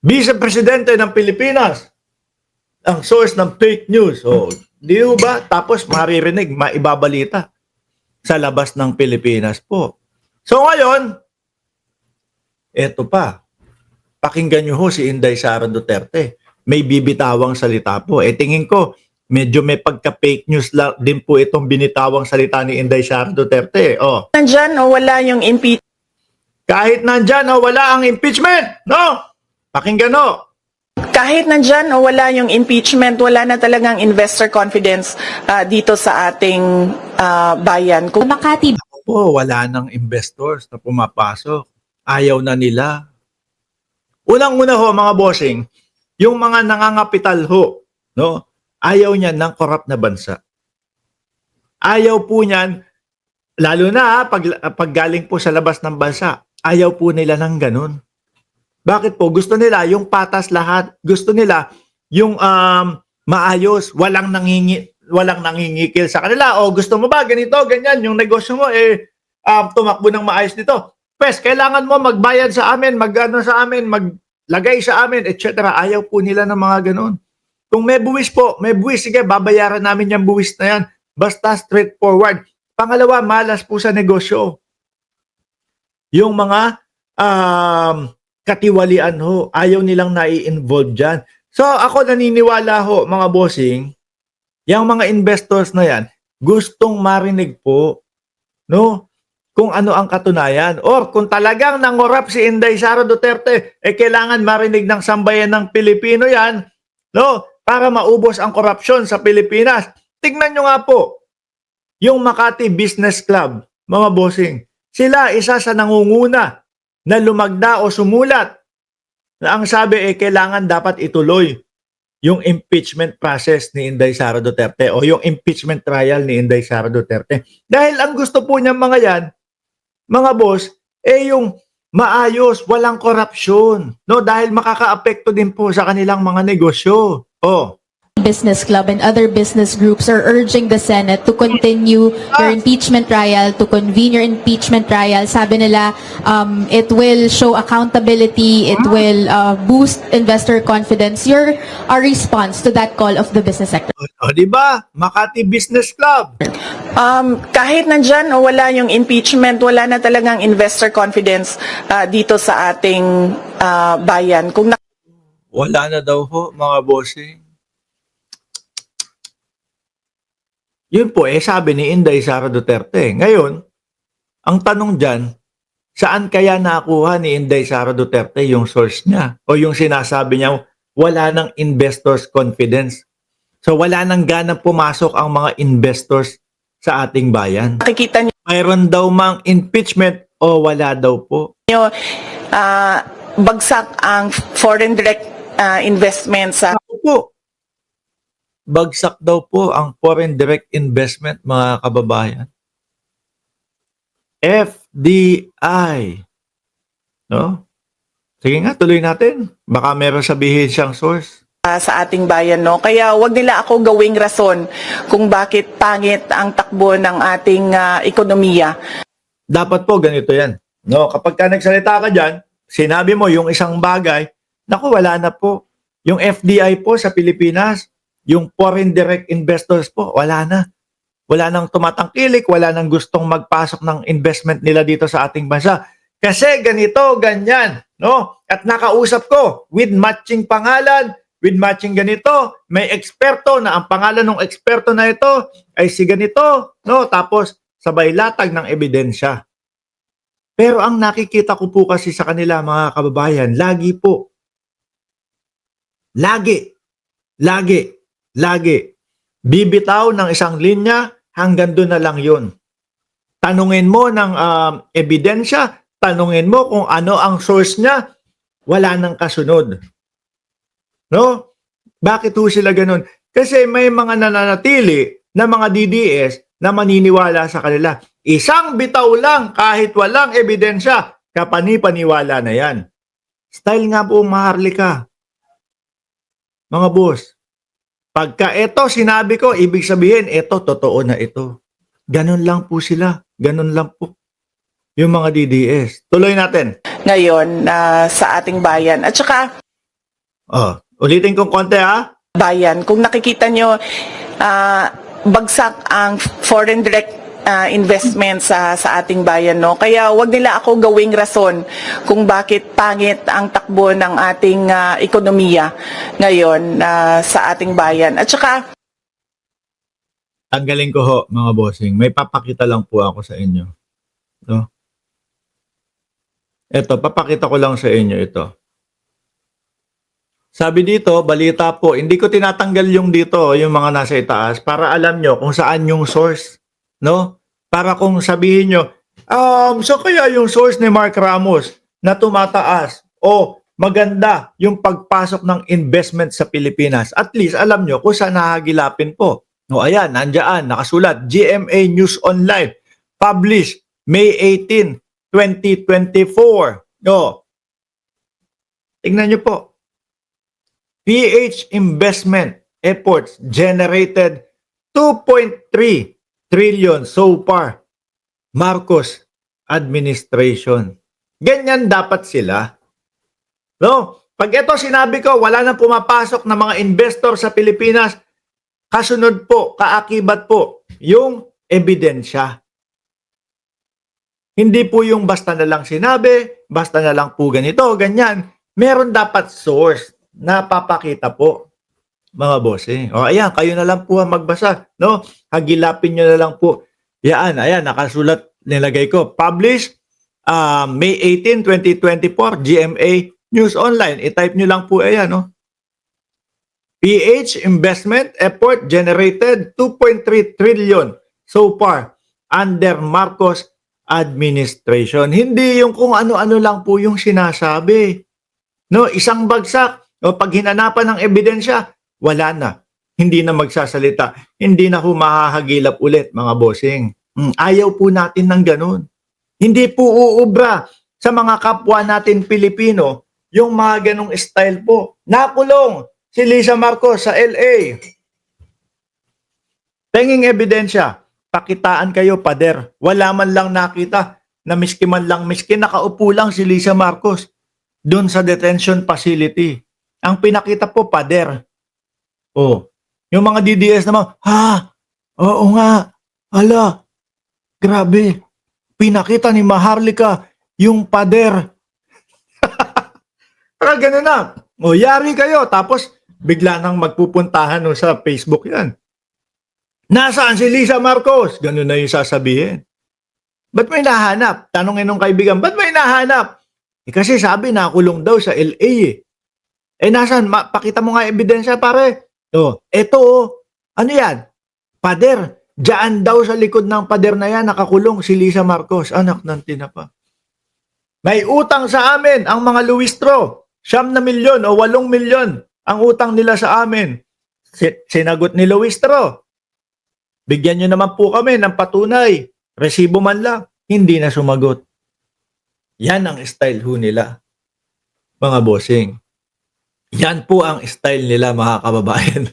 Vice Presidente ng Pilipinas ang source ng fake news. O, di ba? Tapos maririnig, maibabalita sa labas ng Pilipinas po. So ngayon, eto pa, pakinggan nyo ho si Inday Sara Duterte. May bibitawang salita po. Tingin ko, medyo may pagka-fake news din po itong binitawang salita ni Inday Sara Duterte. Oh. Nandyan o wala yung impeachment? Kahit nandyan o wala ang impeachment, no? Pakinggan no. Kahit nandyan o wala yung impeachment, wala na talagang investor confidence dito sa ating bayan. Kung Makati. Po, wala nang investors na pumapasok. Ayaw na nila. Unang-una ho, mga bossing, yung mga nangangapital ho, no? Ayaw niyan ng corrupt na bansa. Ayaw po niyan, lalo na pag galing po sa labas ng bansa, ayaw po nila ng ganun. Bakit po? Gusto nila yung patas lahat. Gusto nila yung maayos, walang nangingikil sa kanila. O gusto mo ba ganito, ganyan, yung negosyo mo tumakbo ng maayos dito. Pes, kailangan mo magbayad sa amin, magano sa amin, maglagay sa amin, etc. Ayaw po nila ng mga ganun. Kung may buwis po, may buwis, sige, babayaran namin yung buwis na yan. Basta straightforward. Pangalawa, malas po sa negosyo. Yung mga katiwalian ho, ayaw nilang nai-involve dyan. So ako naniniwala ho, mga bossing, yung mga investors na yan, gustong marinig po, no? Kung ano ang katunayan. Or kung talagang nangorap si Inday Sara Duterte, kailangan marinig ng sambayan ng Pilipino yan, no? Para maubos ang korupsyon sa Pilipinas. Tignan nyo nga po, yung Makati Business Club, mga bossing, sila isa sa nangunguna na lumagda o sumulat na ang sabi kailangan dapat ituloy yung impeachment process ni Inday Sara Duterte o yung impeachment trial ni Inday Sara Duterte. Dahil ang gusto po niya mga yan, mga boss, yung maayos, walang korupsyon. No? Dahil makakaapekto din po sa kanilang mga negosyo. Oh. Business Club and other business groups are urging the Senate to continue your impeachment trial, to convene your impeachment trial. Sabi nila, it will show accountability, it will boost investor confidence. Your response to that call of the business sector? O, di ba? Makati Business Club. kahit nandyan o wala yung impeachment, wala na talagang investor confidence dito sa ating bayan. Kung Wala na daw ho, mga bossing. Yun po, sabi ni Inday Sara Duterte. Ngayon, ang tanong dyan, saan kaya nakuha ni Inday Sara Duterte yung source niya? O yung sinasabi niya, wala nang investors confidence. So wala nang ganang pumasok ang mga investors sa ating bayan. nakikita Mayroon daw mang impeachment o wala daw po. nyo, bagsak ang foreign direct investment sa Ako po, bagsak daw po ang foreign direct investment, mga kababayan. FDI. No? Sige nga, tuloy natin. Baka meron sabihin siyang source. sa ating bayan, no? Kaya wag nila ako gawing rason kung bakit pangit ang takbo ng ating ekonomiya. Dapat po ganito yan. No, kapag ka nagsalita ka dyan, sinabi mo yung isang bagay, naku, wala na po. Yung FDI po sa Pilipinas, yung foreign direct investors po, wala na. Wala nang tumatangkilik, wala nang gustong magpasok ng investment nila dito sa ating bansa. Kasi ganito, ganyan, no? At nakausap ko with matching pangalan, with matching ganito, may eksperto na ang pangalan ng eksperto na ito ay si ganito, no? Tapos sabay latag ng ebidensya. Pero ang nakikita ko po kasi sa kanila, mga kababayan, lagi po, lagi, bibitaw ng isang linya, hanggang doon na lang yun. Tanungin mo ng ebidensya, tanungin mo kung ano ang source niya, wala nang kasunod. No? Bakit ho sila ganun? Kasi may mga nananatili na mga DDS na maniniwala sa kanila. Isang bitaw lang kahit walang ebidensya, kapani-paniwala na yan. Style nga po, Maharlika. Mga boss, pagka ito sinabi ko, ibig sabihin, ito, totoo na ito. Ganun lang po sila. Ganun lang po. Yung mga DDS. Tuloy natin. Ngayon sa ating bayan. At saka Ulitin kong konti ha. bayan. Kung nakikita nyo, bagsak ang foreign direct investment sa ating bayan, no? Kaya wag nila ako gawing rason kung bakit pangit ang takbo ng ating ekonomiya ngayon sa ating bayan. At saka Ang galing ko ho, mga bossing. May papakita lang po ako sa inyo. No? Ito, papakita ko lang sa inyo ito. Sabi dito, balita po, hindi ko tinatanggal yung dito, yung mga nasa itaas, para alam nyo kung saan yung source. No? Para kung sabihin nyo, so kaya yung source ni Mark Ramos na tumataas o maganda yung pagpasok ng investment sa Pilipinas. At least alam nyo kung saan nahagilapin po. No, ayan, nandyan, nakasulat, GMA News Online, published May 18, 2024. No. Tingnan nyo po. PH investment efforts generated 2.3 trillion so far. Marcos administration. Ganyan dapat sila. No? Pag ito sinabi ko, wala nang pumapasok na mga investor sa Pilipinas, kasunod po, kaakibat po, yung ebidensya. Hindi po yung basta na lang sinabi, basta na lang po ganito, ganyan. Meron dapat source na papakita po, mga bossing. O ayan, kayo na lang po ang magbasa. No? Hagilapin nyo na lang po. Yan, ayan, nakasulat, nilagay ko. Published May 18, 2024, GMA News Online. I-type nyo lang po, ayan, no? PH investment effort generated 2.3 trillion so far under Marcos administration. Hindi yung kung ano-ano lang po yung sinasabi. No, isang bagsak o pag hinanapan ng ebidensya, wala na. Hindi na magsasalita. Hindi na humahagilap ulit, mga bossing. Ayaw po natin ng ganun. Hindi po uubra sa mga kapwa natin Pilipino yung mga ganong style po. Nakulong si Lisa Marcos sa LA. Tenging ebidensya, pakitaan kayo, pader. Wala man lang nakita na miski man lang miski nakaupo lang si Lisa Marcos doon sa detention facility. Ang pinakita po, pader. Yung mga DDS naman, oo nga, ala, grabe, pinakita ni Maharlika yung pader. Para ganun na. Yari kayo. Tapos, bigla nang magpupuntahan sa Facebook yan. Nasaan si Lisa Marcos? Ganun na yung sasabihin. Ba't may nahanap? Tanongin ng kaibigan, ba't may nahanap? Kasi sabi, nakulong daw sa LA . Nasaan? Pakita mo nga ebidensya, pare. Eto, ano yan? Pader. Diyan daw sa likod ng pader na yan, nakakulong si Lisa Marcos. Anak ng tinapa. May utang sa amin ang mga Luistro. 9 milyon o 8 milyon ang utang nila sa amin. Sinagot ni Luistro. Bigyan nyo naman po kami ng patunay. Resibo man lang. Hindi na sumagot. Yan ang style ho nila, mga bossing. Yan po ang style nila, mga kababayan.